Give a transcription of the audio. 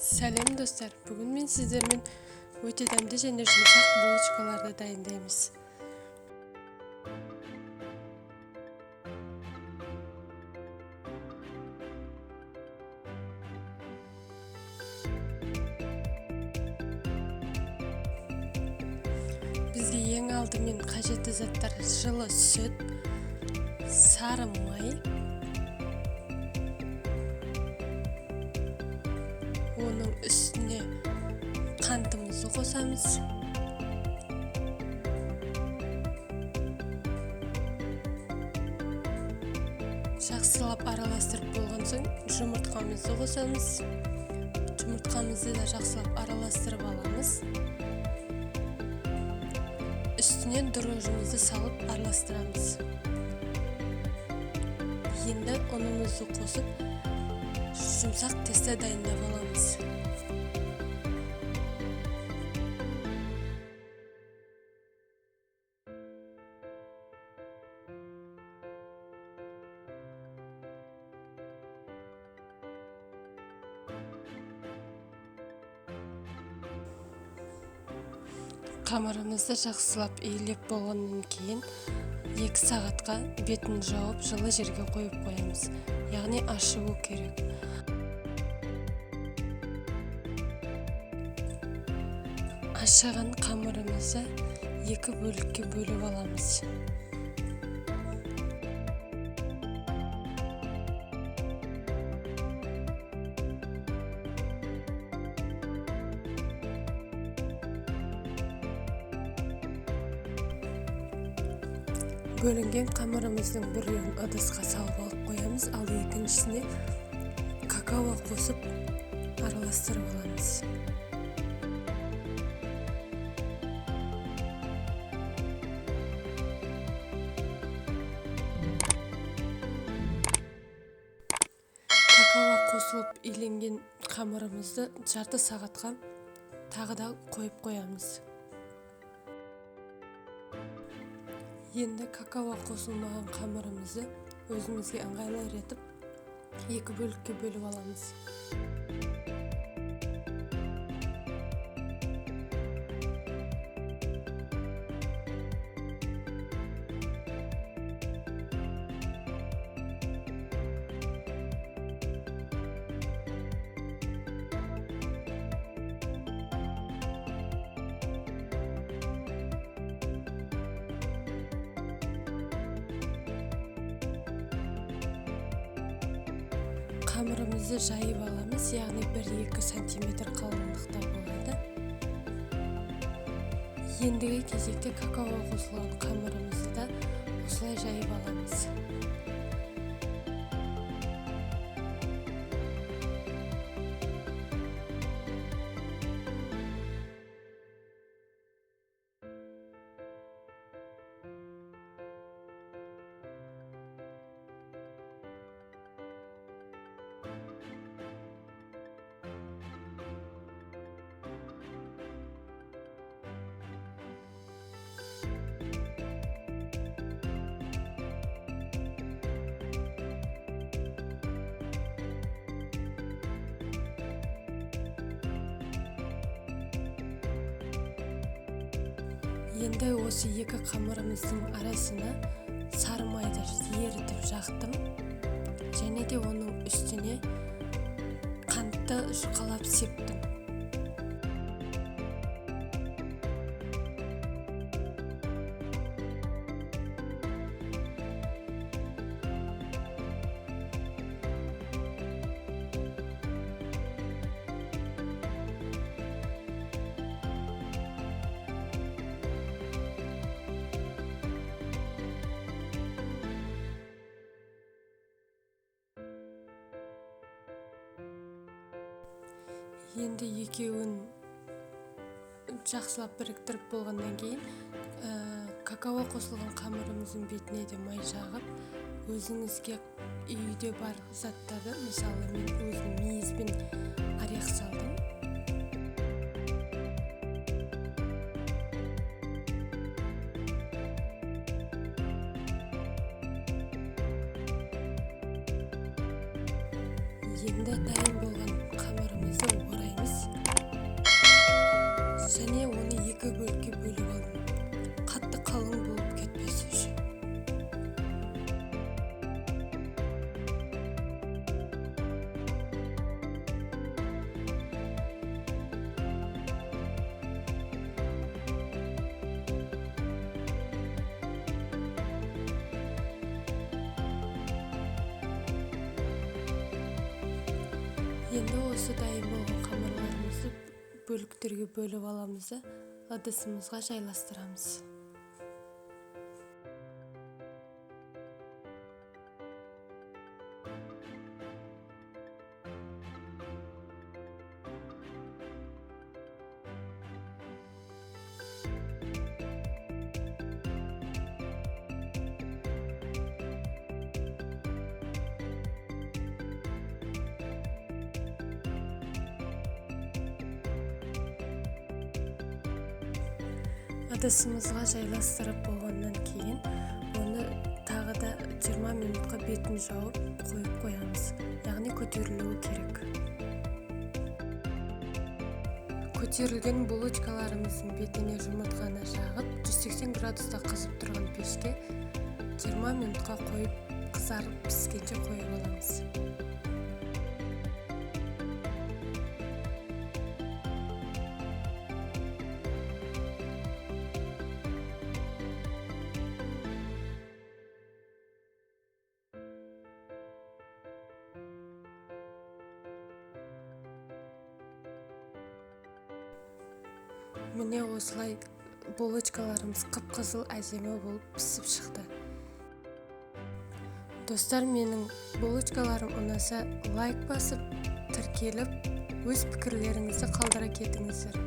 Сәлем достар, бүгін мен сіздермен өте дәмді және жұмсақ булочкаларды дайындаймыз. Бізге ең алдымен қажетті заттар жылы сүт, сары май, оның үстіне қантымызды қосамыз. Жақсылап араластырып болған соң жұмыртқамызды қосамыз. Жұмыртқамызды да жақсылап араластырып аламыз. Үстіне дрожжімізді салып араластырамыз. Енді ұнымызды қосып, жұмсақ тесті дайындап аламыз. Қамырымызды жақсылап иілеп болғаннан кейін 2 сағатқа бетін жауып жылы жерге қойып қоямыз. Яғни ашуы керек. Ашыған қамырымызды 2 бөлікке бөліп аламыз. Бөлінген қамырымыздың біреуін ыдысқа салып алып қоямыз, ал екіншісіне какао қосып араластырып аламыз. Какао қосылып иленген қамырымызды жарты сағатқа тағы да қойып қоямыз. Енді какао қосылмаған қамырымызды өзімізге ыңғайлы етіп 2 бөлікке бөліп аламыз. Қамырымызды жайып аламыз, яғни 1-2 сантиметр қалыңдықта болады. Ендігі кезекте какао қосылған қамырымызды да осылай жайып аламыз. Енді осы 2 қамырымыздың арасына сары майды ерітіп жақтым және де оның үстіне қантты жұқалап септім. Енді екеуін жақсылап біріктіріп болғаннан кейін какао қосылған қамырымыздың бетіне де май жағып, өзіңізге үйде бар заттарды, мысалы мен өзім мейізбен орех салдым. Енді дайын болған қамырымызды ораймыз. Енді осы дайын болған қамырларымызды бөліктерге бөліп аламыз да ыдысымызға жайластырамыз. Ыдысымызға жайластырып болғаннан кейін оны тағы да 20 минутқа бетін жауып қойып қоямыз, яғни көтерілуі керек. Көтерілген булочкаларымыздың бетіне жұмыртқаны жағып 180 градуста қызып тұрған пешке 20 минутқа қойып қызарып піскенше қойып аламыз. Міне осылай булочкаларымыз қып-қызыл әдемі болып пісіп шықты. Достар, менің булочкаларым ұнаса лайк басып, тіркеліп, өз пікірлеріңізді қалдыра кетіңіздер.